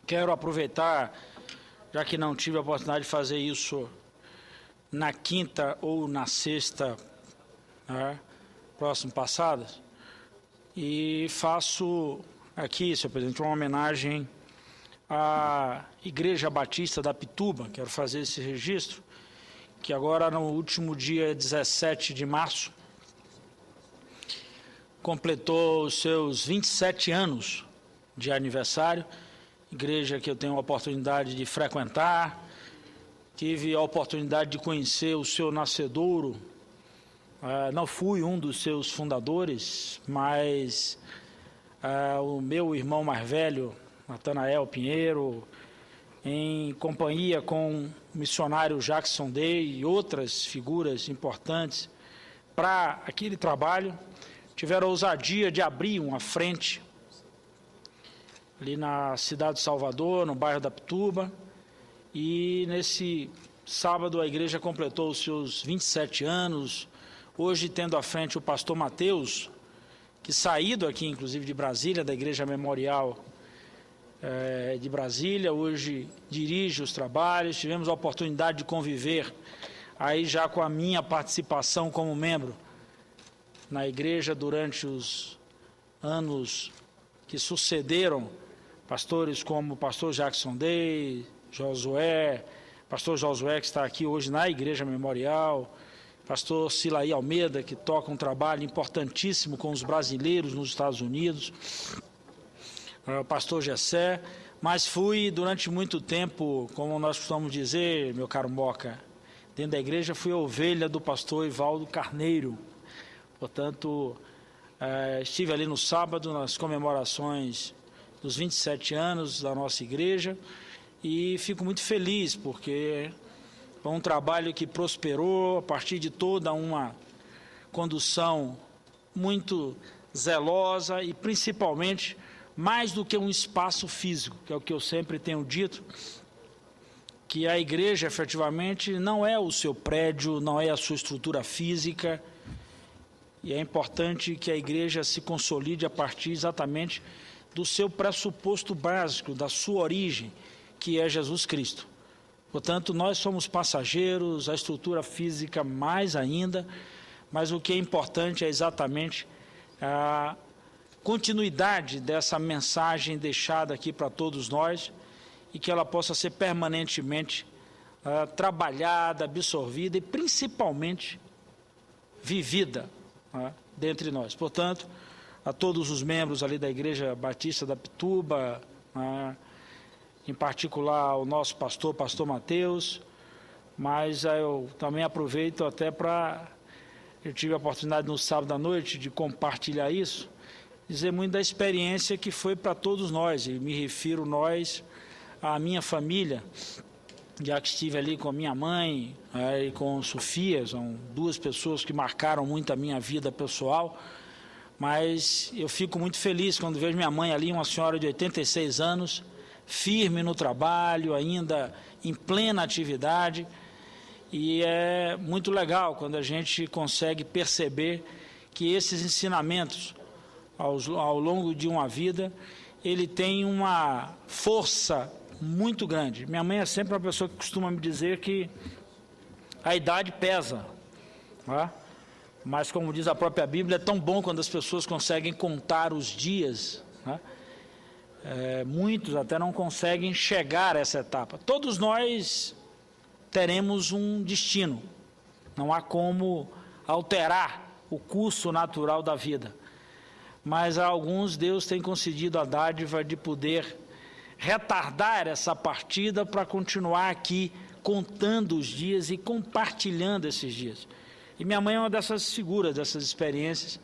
Quero aproveitar, já que não tive a oportunidade de fazer isso na quinta ou na sexta, próximo passadas, e faço aqui, senhor presidente, uma homenagem à Igreja Batista da Pituba. Quero fazer esse registro, que agora no último dia 17 de março, completou os seus 27 anos de aniversário, igreja que eu tenho a oportunidade de frequentar, tive a oportunidade de conhecer o seu nascedouro, não fui um dos seus fundadores, mas o meu irmão mais velho, Natanael Pinheiro, em companhia com o missionário Jackson Day e outras figuras importantes para aquele trabalho, tiveram a ousadia de abrir uma frente ali na cidade de Salvador, no bairro da Pituba, e nesse sábado a igreja completou os seus 27 anos, hoje tendo à frente o pastor Mateus, que saído aqui inclusive de Brasília, da Igreja Memorial de Brasília, hoje dirige os trabalhos. Tivemos a oportunidade de conviver aí já com a minha participação como membro na igreja durante os anos que sucederam, pastores como o pastor Jackson Day, pastor Josué, que está aqui hoje na Igreja Memorial, pastor Silaí Almeida, que toca um trabalho importantíssimo com os brasileiros nos Estados Unidos, o pastor Gessé, mas fui durante muito tempo, como nós costumamos dizer, meu caro Moca, dentro da igreja fui a ovelha do pastor Ivaldo Carneiro. Portanto, estive ali no sábado nas comemorações dos 27 anos da nossa igreja e fico muito feliz porque foi um trabalho que prosperou a partir de toda uma condução muito zelosa e principalmente mais do que um espaço físico, que é o que eu sempre tenho dito, que a igreja efetivamente não é o seu prédio, não é a sua estrutura física, e é importante que a igreja se consolide a partir exatamente do seu pressuposto básico, da sua origem, que é Jesus Cristo. Portanto, nós somos passageiros, a estrutura física mais ainda, mas o que é importante é exatamente a continuidade dessa mensagem deixada aqui para todos nós e que ela possa ser permanentemente trabalhada, absorvida e principalmente vivida dentre nós. Portanto, a todos os membros ali da Igreja Batista da Pituba, em particular ao nosso pastor Mateus, mas eu também aproveito até eu tive a oportunidade no sábado à noite de compartilhar isso, dizer muito da experiência que foi para todos nós, e me refiro nós, à minha família, já que estive ali com a minha mãe e com Sofia, são duas pessoas que marcaram muito a minha vida pessoal, mas eu fico muito feliz quando vejo minha mãe ali, uma senhora de 86 anos, firme no trabalho, ainda em plena atividade, e é muito legal quando a gente consegue perceber que esses ensinamentos, ao longo de uma vida, ele tem uma força muito grande. Minha mãe é sempre uma pessoa que costuma me dizer que a idade pesa, mas como diz a própria Bíblia, é tão bom quando as pessoas conseguem contar os dias, muitos até não conseguem chegar a essa etapa. Todos nós teremos um destino, não há como alterar o curso natural da vida, mas a alguns Deus tem concedido a dádiva de poder retardar essa partida para continuar aqui contando os dias e compartilhando esses dias. E minha mãe é uma dessas figuras, dessas experiências,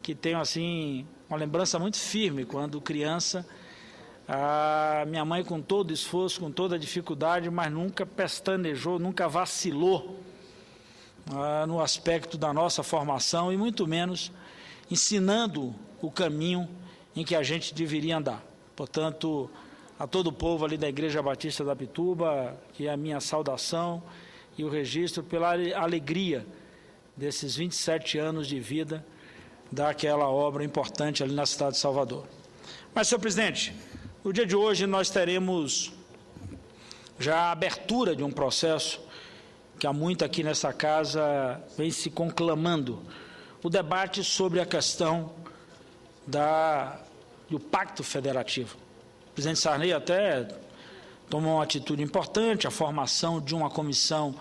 que tenho assim uma lembrança muito firme quando criança. A minha mãe, com todo esforço, com toda dificuldade, mas nunca pestanejou, nunca vacilou no aspecto da nossa formação e muito menos ensinando o caminho em que a gente deveria andar. Portanto, a todo o povo ali da Igreja Batista da Pituba, que é a minha saudação e o registro pela alegria desses 27 anos de vida daquela obra importante ali na cidade de Salvador. Mas, senhor presidente, No dia de hoje nós teremos já a abertura de um processo que há muito aqui nessa casa vem se conclamando, o debate sobre a questão do Pacto Federativo. O presidente Sarney até tomou uma atitude importante, a formação de uma comissão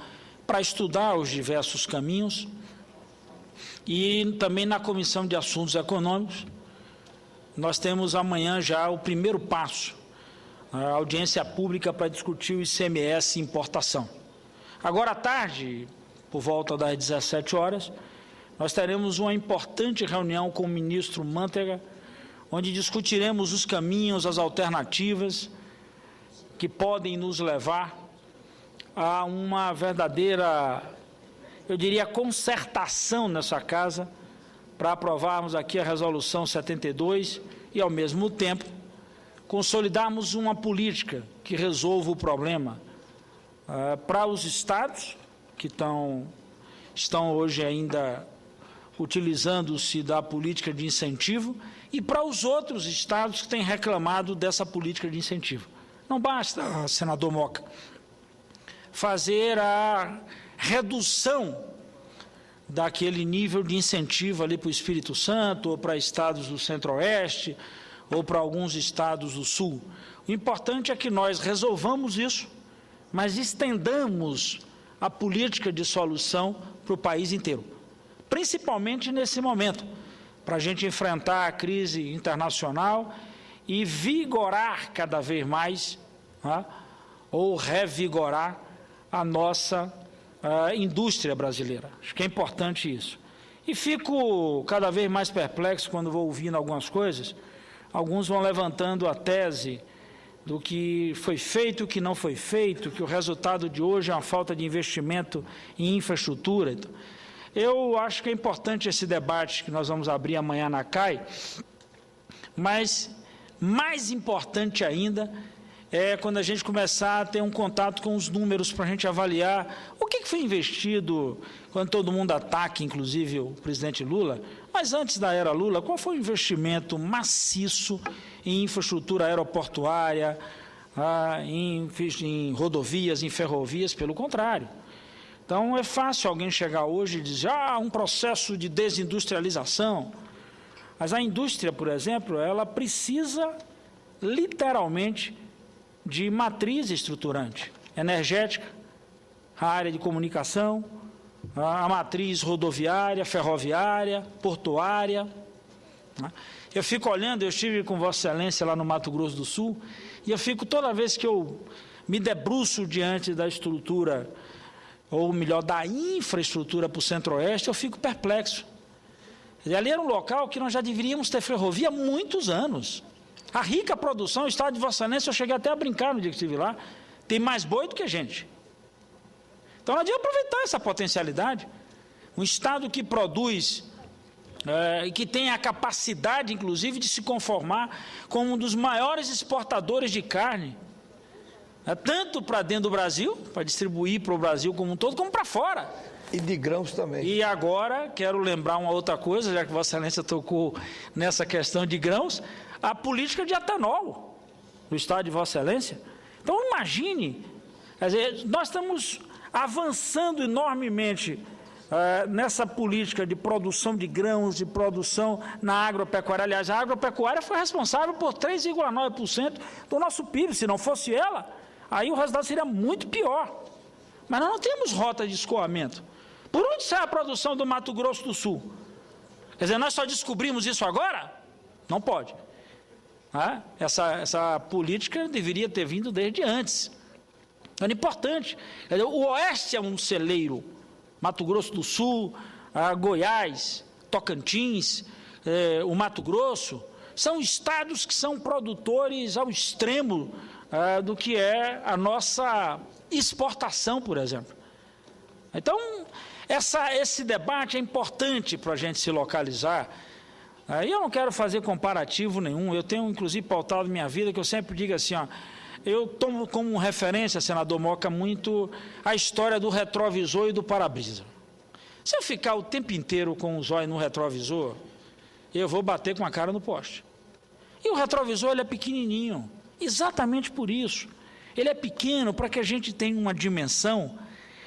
para estudar os diversos caminhos, e também na Comissão de Assuntos Econômicos, nós temos amanhã já o primeiro passo, a audiência pública para discutir o ICMS importação. Agora à tarde, por volta das 17 horas, nós teremos uma importante reunião com o ministro Mantega, onde discutiremos os caminhos, as alternativas que podem nos levar a uma verdadeira, eu diria, concertação nessa casa, para aprovarmos aqui a Resolução 72 e, ao mesmo tempo, consolidarmos uma política que resolva o problema para os estados que estão hoje ainda utilizando-se da política de incentivo e para os outros estados que têm reclamado dessa política de incentivo. Não basta, senador Moca, fazer a redução daquele nível de incentivo ali para o Espírito Santo, ou para estados do Centro-Oeste, ou para alguns estados do Sul. O importante é que nós resolvamos isso, mas estendamos a política de solução para o país inteiro, principalmente nesse momento, para a gente enfrentar a crise internacional e vigorar cada vez mais, ou revigorar a nossa indústria brasileira. Acho que é importante isso. E fico cada vez mais perplexo quando vou ouvindo algumas coisas. Alguns vão levantando a tese do que foi feito, o que não foi feito, que o resultado de hoje é uma falta de investimento em infraestrutura. Eu acho que é importante esse debate que nós vamos abrir amanhã na CAI, mas mais importante ainda é quando a gente começar a ter um contato com os números para a gente avaliar o que foi investido, quando todo mundo ataca, inclusive o presidente Lula, mas antes da era Lula, qual foi o investimento maciço em infraestrutura aeroportuária, em rodovias, em ferrovias? Pelo contrário. Então, é fácil alguém chegar hoje e dizer, um processo de desindustrialização. Mas a indústria, por exemplo, ela precisa, literalmente, de matriz estruturante, energética, a área de comunicação, a matriz rodoviária, ferroviária, portuária. Eu fico olhando, eu estive com Vossa Excelência lá no Mato Grosso do Sul, e eu fico, toda vez que eu me debruço diante da estrutura, ou melhor, da infraestrutura para o Centro-Oeste, eu fico perplexo. E ali era um local que nós já deveríamos ter ferrovia há muitos anos. A rica produção, o estado de Vossa Excelência, eu cheguei até a brincar no dia que estive lá, tem mais boi do que gente. Então, nós devemos aproveitar essa potencialidade. Um estado que produz, e que tem a capacidade, inclusive, de se conformar como um dos maiores exportadores de carne, tanto para dentro do Brasil, para distribuir para o Brasil como um todo, como para fora. E de grãos também. E agora, quero lembrar uma outra coisa, já que Vossa Excelência tocou nessa questão de grãos, a política de etanol do estado de Vossa Excelência. Então, imagine, quer dizer, nós estamos avançando enormemente nessa política de produção de grãos, de produção na agropecuária. Aliás, a agropecuária foi responsável por 3,9% do nosso PIB. Se não fosse ela, aí o resultado seria muito pior. Mas nós não temos rota de escoamento. Por onde sai a produção do Mato Grosso do Sul? Quer dizer, nós só descobrimos isso agora? Não pode. Essa política deveria ter vindo desde antes. Era importante. Quer dizer, o Oeste é um celeiro. Mato Grosso do Sul, Goiás, Tocantins, o Mato Grosso, são estados que são produtores ao extremo do que é a nossa exportação, por exemplo. Então, esse debate é importante para a gente se localizar. E eu não quero fazer comparativo nenhum, eu tenho inclusive pautado minha vida, que eu sempre digo assim, eu tomo como referência, senador Moca, muito a história do retrovisor e do para-brisa. Se eu ficar o tempo inteiro com os olhos no retrovisor, eu vou bater com a cara no poste. E o retrovisor, ele é pequenininho, Exatamente por isso. Ele é pequeno para que a gente tenha uma dimensão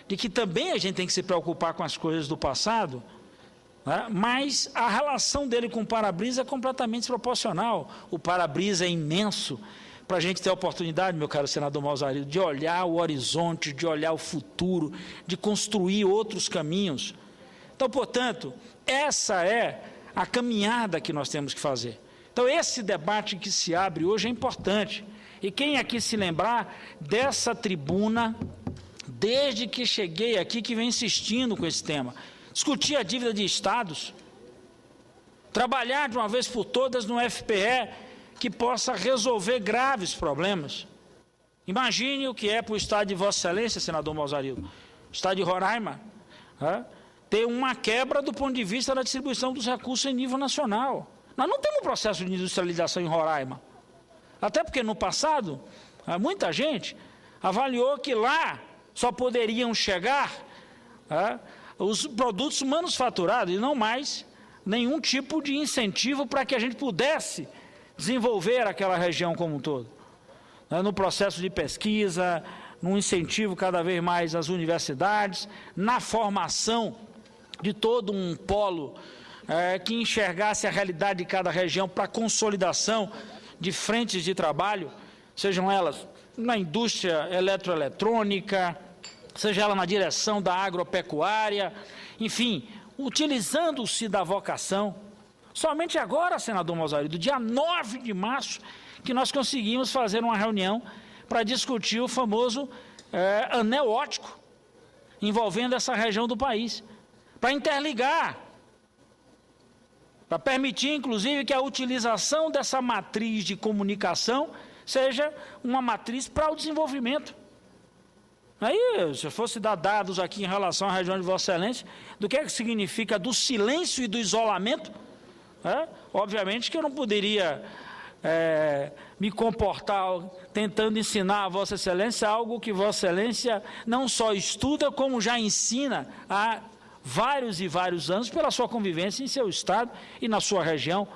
de que também a gente tem que se preocupar com as coisas do passado, né? Mas a relação dele com o para-brisa é completamente desproporcional. O para-brisa é imenso para a gente ter a oportunidade, meu caro senador Malzarido, de olhar o horizonte, de olhar o futuro, de construir outros caminhos. Então, portanto, essa é a caminhada que nós temos que fazer. Então, esse debate que se abre hoje é importante. E quem aqui se lembrar dessa tribuna, desde que cheguei aqui, que vem insistindo com esse tema, discutir a dívida de estados, trabalhar de uma vez por todas no FPE que possa resolver graves problemas. Imagine o que é para o estado de Vossa Excelência, senador Malzarido, o estado de Roraima, ter uma quebra do ponto de vista da distribuição dos recursos em nível nacional. Nós não temos um processo de industrialização em Roraima, até porque no passado, muita gente avaliou que lá só poderiam chegar os produtos manufaturados e não mais nenhum tipo de incentivo para que a gente pudesse desenvolver aquela região como um todo. No processo de pesquisa, no incentivo cada vez mais às universidades, na formação de todo um polo que enxergasse a realidade de cada região para a consolidação de frentes de trabalho, sejam elas na indústria eletroeletrônica, seja ela na direção da agropecuária, enfim, utilizando-se da vocação. Somente agora, senador Malzarido, dia 9 de março, que nós conseguimos fazer uma reunião para discutir o famoso anel óptico, envolvendo essa região do país, para interligar, para permitir, inclusive, que a utilização dessa matriz de comunicação seja uma matriz para o desenvolvimento. Aí, se eu fosse dar dados aqui em relação à região de Vossa Excelência, do que significa do silêncio e do isolamento, obviamente que eu não poderia me comportar tentando ensinar a Vossa Excelência algo que Vossa Excelência não só estuda, como já ensina há vários e vários anos pela sua convivência em seu estado e na sua região.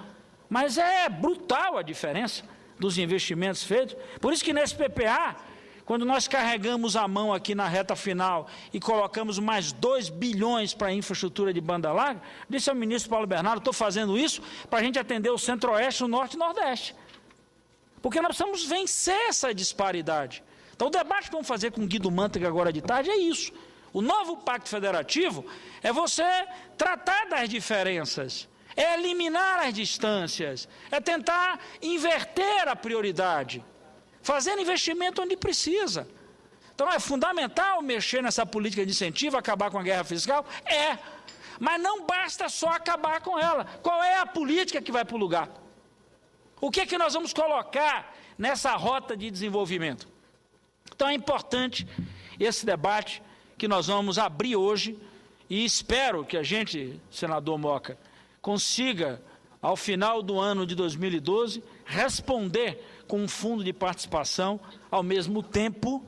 Mas é brutal a diferença dos investimentos feitos. Por isso que nesse PPA, quando nós carregamos a mão aqui na reta final e colocamos mais 2 bilhões para a infraestrutura de banda larga, disse ao ministro Paulo Bernardo, estou fazendo isso para a gente atender o Centro-Oeste, o Norte e o Nordeste. Porque nós precisamos vencer essa disparidade. Então o debate que vamos fazer com o Guido Mantega agora de tarde é isso. O novo Pacto Federativo é você tratar das diferenças, é eliminar as distâncias, é tentar inverter a prioridade, fazendo investimento onde precisa. Então é fundamental mexer nessa política de incentivo, acabar com a guerra fiscal? É, mas não basta só acabar com ela. Qual é a política que vai para o lugar? O que é que nós vamos colocar nessa rota de desenvolvimento? Então é importante esse debate que nós vamos abrir hoje e espero que a gente, senador Moca, consiga, ao final do ano de 2012, responder com um fundo de participação, ao mesmo tempo,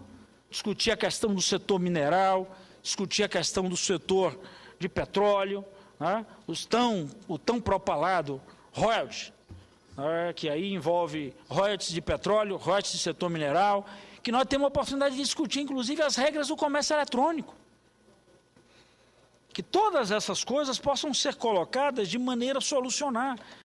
discutir a questão do setor mineral, discutir a questão do setor de petróleo, o tão propalado royalties, que aí envolve royalties de petróleo, royalties de setor mineral, que nós temos a oportunidade de discutir, inclusive, as regras do comércio eletrônico. Que todas essas coisas possam ser colocadas de maneira a solucionar